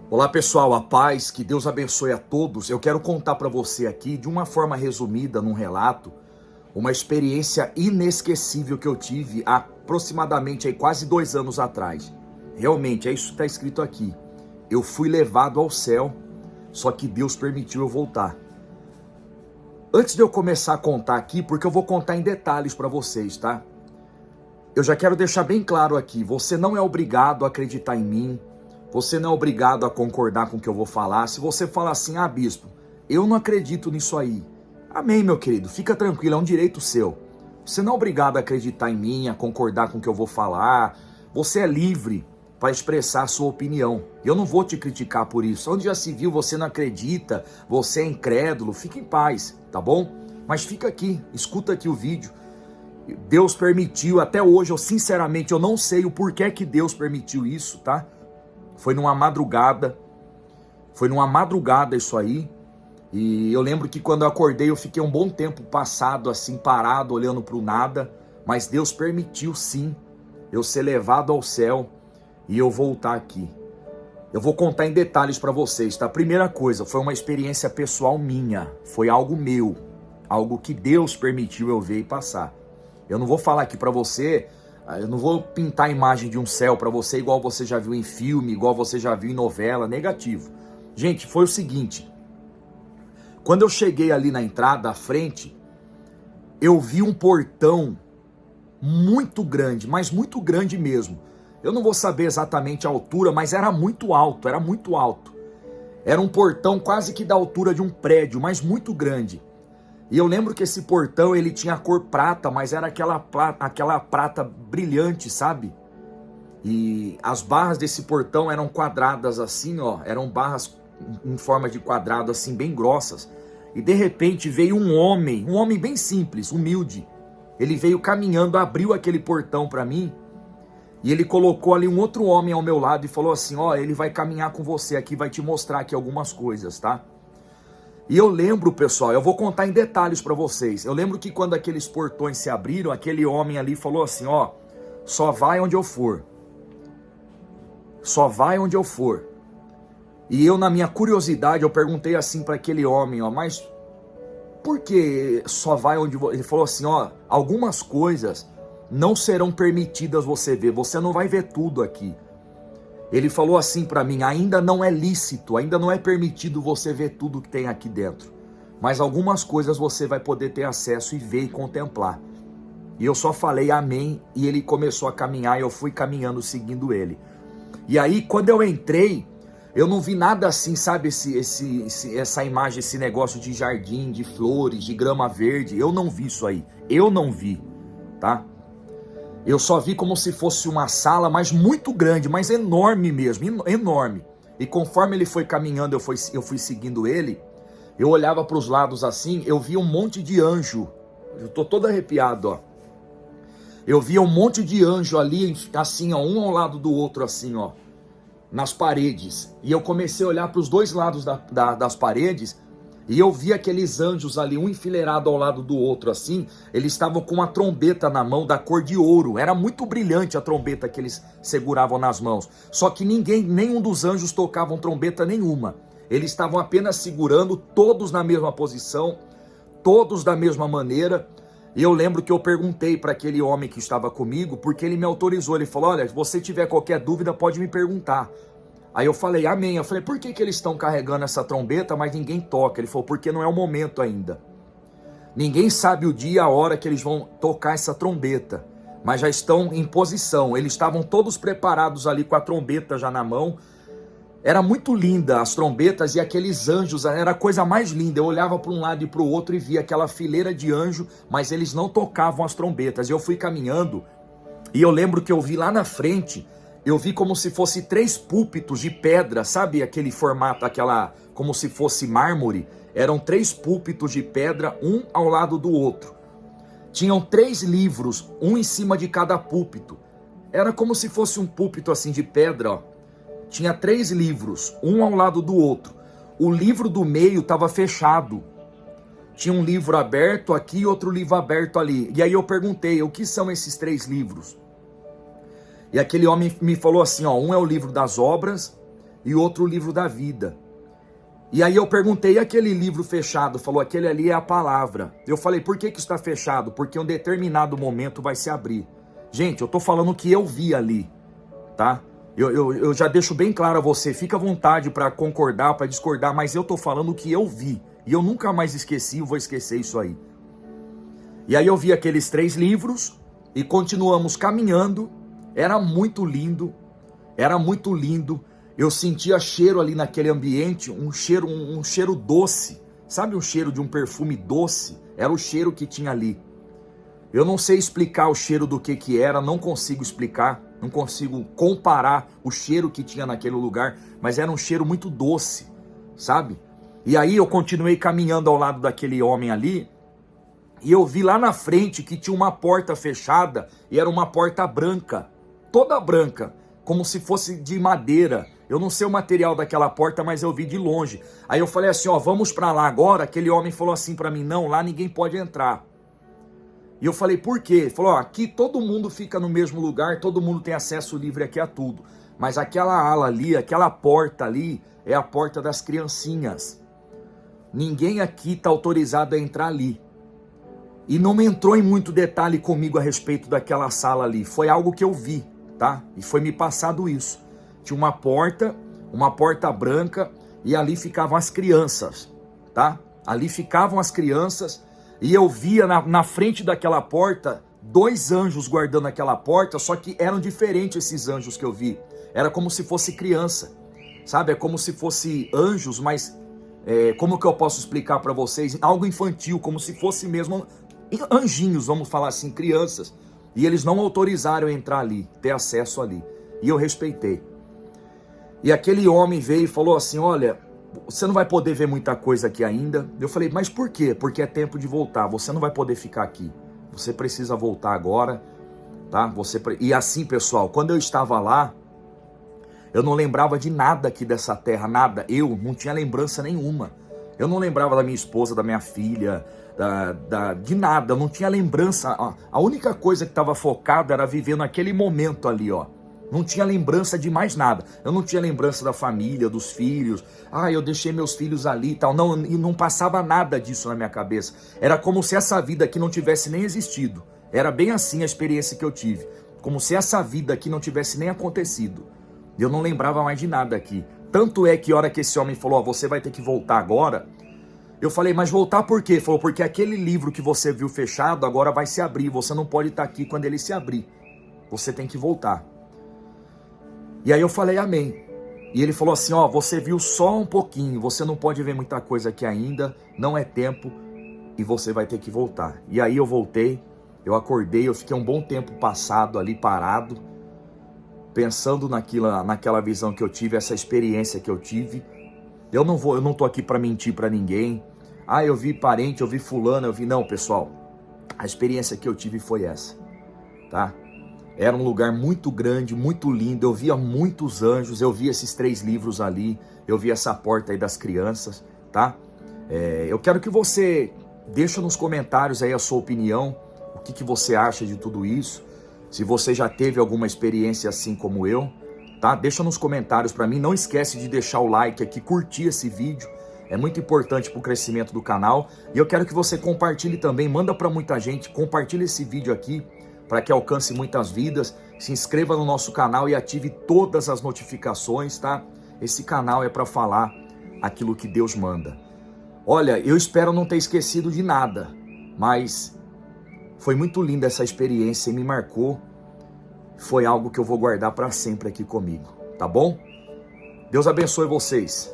Olá pessoal, a paz, que Deus abençoe a todos. Eu quero contar para você aqui, de uma forma resumida, num relato, uma experiência inesquecível que eu tive há aproximadamente aí, quase 2 anos atrás. Realmente, é isso que está escrito aqui. Eu fui levado ao céu, só que Deus permitiu eu voltar. Antes de eu começar a contar aqui, porque eu vou contar em detalhes para vocês, tá? Eu já quero deixar bem claro aqui, você não é obrigado a acreditar em mim, você não é obrigado a concordar com o que eu vou falar. Se você fala assim, bispo, eu não acredito nisso aí. Amém, meu querido, fica tranquilo, é um direito seu. Você não é obrigado a acreditar em mim, a concordar com o que eu vou falar. Você é livre para expressar a sua opinião. Eu não vou te criticar por isso. Onde já se viu, você não acredita, você é incrédulo, fica em paz, tá bom? Mas fica aqui, escuta aqui o vídeo. Deus permitiu, até hoje, sinceramente, eu não sei o porquê que Deus permitiu isso, tá? Foi numa madrugada isso aí, e eu lembro que quando eu acordei eu fiquei um bom tempo passado assim, parado, olhando para o nada, mas Deus permitiu sim, eu ser levado ao céu e eu voltar aqui. Eu vou contar em detalhes para vocês, tá? Primeira coisa, foi uma experiência pessoal minha, foi algo meu, algo que Deus permitiu eu ver e passar. Eu não vou falar aqui para você, eu não vou pintar a imagem de um céu para você igual você já viu em filme, igual você já viu em novela, negativo. Gente, foi o seguinte, quando eu cheguei ali na entrada, à frente, eu vi um portão muito grande, mas muito grande mesmo. Eu não vou saber exatamente a altura, mas era muito alto, era muito alto. Era um portão quase que da altura de um prédio, mas muito grande. E eu lembro que esse portão, ele tinha a cor prata, mas era aquela prata brilhante, sabe? E as barras desse portão eram quadradas assim, ó, eram barras em forma de quadrado assim, bem grossas. E de repente veio um homem bem simples, humilde. Ele veio caminhando, abriu aquele portão para mim, e ele colocou ali um outro homem ao meu lado e falou assim, ó, ele vai caminhar com você aqui, vai te mostrar aqui algumas coisas, tá? E eu lembro, pessoal, eu vou contar em detalhes para vocês. Eu lembro que quando aqueles portões se abriram, aquele homem ali falou assim, ó, só vai onde eu for. Só vai onde eu for. E eu, na minha curiosidade, eu perguntei assim para aquele homem, ó, mas por que só vai onde... Ele falou assim, ó, algumas coisas não serão permitidas você ver, você não vai ver tudo aqui. Ele falou assim para mim, ainda não é lícito, ainda não é permitido você ver tudo que tem aqui dentro. Mas algumas coisas você vai poder ter acesso e ver e contemplar. E eu só falei amém, e ele começou a caminhar e eu fui caminhando seguindo ele. E aí quando eu entrei, eu não vi nada assim, sabe, essa imagem, esse negócio de jardim, de flores, de grama verde. Eu não vi isso aí, eu não vi, tá? Eu só vi como se fosse uma sala, mas muito grande, mas enorme mesmo, enorme. E conforme ele foi caminhando, eu fui seguindo ele, eu olhava para os lados assim, eu via um monte de anjo. Eu tô todo arrepiado, ó. Eu via um monte de anjo ali, assim, ó, um ao lado do outro, assim, ó, nas paredes. E eu comecei a olhar para os dois lados das paredes, e eu vi aqueles anjos ali, um enfileirado ao lado do outro assim, eles estavam com uma trombeta na mão da cor de ouro, era muito brilhante a trombeta que eles seguravam nas mãos, só que nenhum dos anjos tocavam trombeta nenhuma, eles estavam apenas segurando, todos na mesma posição, todos da mesma maneira. E eu lembro que eu perguntei para aquele homem que estava comigo, porque ele me autorizou, ele falou, olha, se você tiver qualquer dúvida pode me perguntar. Aí eu falei, amém. Eu falei, por que eles estão carregando essa trombeta, mas ninguém toca? Ele falou, porque não é o momento ainda. Ninguém sabe o dia, a hora que eles vão tocar essa trombeta, mas já estão em posição. Eles estavam todos preparados ali com a trombeta já na mão. Era muito linda as trombetas e aqueles anjos, era a coisa mais linda. Eu olhava para um lado e para o outro e via aquela fileira de anjo, mas eles não tocavam as trombetas. Eu fui caminhando e eu lembro que eu vi lá na frente... Eu vi como se fosse 3 púlpitos de pedra, sabe aquele formato, como se fosse mármore? Eram 3 púlpitos de pedra, um ao lado do outro. Tinham 3 livros, um em cima de cada púlpito. Era como se fosse um púlpito assim de pedra, ó. Tinha 3 livros, um ao lado do outro. O livro do meio estava fechado. Tinha um livro aberto aqui e outro livro aberto ali. E aí eu perguntei, o que são esses 3 livros? E aquele homem me falou assim, ó, um é o livro das obras, e outro o livro da vida. E aí eu perguntei, e aquele livro fechado? Falou, aquele ali é a palavra. Eu falei, por que está fechado? Porque em um determinado momento vai se abrir. Gente, eu tô falando o que eu vi ali, tá? Eu já deixo bem claro a você, fica à vontade para concordar, para discordar, mas eu tô falando o que eu vi. E eu nunca mais esqueci, vou esquecer isso aí. E aí eu vi aqueles 3 livros e continuamos caminhando. Era muito lindo, era muito lindo. Eu sentia cheiro ali naquele ambiente, um cheiro doce. Sabe um cheiro de um perfume doce? Era o cheiro que tinha ali. Eu não sei explicar o cheiro do que era, não consigo explicar, não consigo comparar o cheiro que tinha naquele lugar, mas era um cheiro muito doce, sabe? E aí eu continuei caminhando ao lado daquele homem ali, e eu vi lá na frente que tinha uma porta fechada, e era uma porta branca, toda branca, como se fosse de madeira. Eu não sei o material daquela porta, mas eu vi de longe. Aí eu falei assim, ó, vamos para lá agora. Aquele homem falou assim para mim, não, lá ninguém pode entrar. E eu falei, por quê? Ele falou, ó, aqui todo mundo fica no mesmo lugar, todo mundo tem acesso livre aqui a tudo. Mas aquela ala ali, aquela porta ali, é a porta das criancinhas. Ninguém aqui está autorizado a entrar ali. E não me entrou em muito detalhe comigo a respeito daquela sala ali. Foi algo que eu vi, tá? E foi me passado isso. Tinha uma porta branca, e ali ficavam as crianças, tá? Ali ficavam as crianças, e eu via na frente daquela porta, 2 anjos guardando aquela porta, só que eram diferentes esses anjos que eu vi. Era como se fosse criança, sabe? É como se fosse anjos, mas como que eu posso explicar para vocês? Algo infantil, como se fosse mesmo anjinhos, vamos falar assim, crianças. E eles não autorizaram eu entrar ali, ter acesso ali. E eu respeitei. E aquele homem veio e falou assim, olha, você não vai poder ver muita coisa aqui ainda. Eu falei, mas por quê? Porque é tempo de voltar, você não vai poder ficar aqui. Você precisa voltar agora, tá? E assim, pessoal, quando eu estava lá, eu não lembrava de nada aqui dessa terra, nada. Eu não tinha lembrança nenhuma. Eu não lembrava da minha esposa, da minha filha, de nada. Eu não tinha lembrança. A única coisa que estava focada era viver naquele momento ali, ó. Não tinha lembrança de mais nada. Eu não tinha lembrança da família, dos filhos. Eu deixei meus filhos ali e tal. Não, e não passava nada disso na minha cabeça. Era como se essa vida aqui não tivesse nem existido. Era bem assim a experiência que eu tive. Como se essa vida aqui não tivesse nem acontecido. Eu não lembrava mais de nada aqui. Tanto é que a hora que esse homem falou, você vai ter que voltar agora. Eu falei, mas voltar por quê? Ele falou, porque aquele livro que você viu fechado agora vai se abrir. Você não pode estar aqui quando ele se abrir. Você tem que voltar. E aí eu falei, amém. E ele falou assim, ó, você viu só um pouquinho, você não pode ver muita coisa aqui ainda, não é tempo, e você vai ter que voltar. E aí eu voltei, eu acordei, eu fiquei um bom tempo passado ali, parado, pensando naquela visão que eu tive, essa experiência que eu tive. Eu não tô aqui para mentir para ninguém. Eu vi parente, eu vi fulano, não, pessoal. A experiência que eu tive foi essa, tá? Era um lugar muito grande, muito lindo, eu via muitos anjos, eu via esses 3 livros ali, eu via essa porta aí das crianças, tá? Eu quero que você deixe nos comentários aí a sua opinião, o que você acha de tudo isso, se você já teve alguma experiência assim como eu, tá? Deixa nos comentários para mim, não esquece de deixar o like aqui, curtir esse vídeo, é muito importante para o crescimento do canal, e eu quero que você compartilhe também, manda para muita gente, compartilhe esse vídeo aqui, para que alcance muitas vidas, se inscreva no nosso canal e ative todas as notificações, tá? Esse canal é para falar aquilo que Deus manda. Olha, eu espero não ter esquecido de nada, mas foi muito linda essa experiência e me marcou. Foi algo que eu vou guardar para sempre aqui comigo, tá bom? Deus abençoe vocês.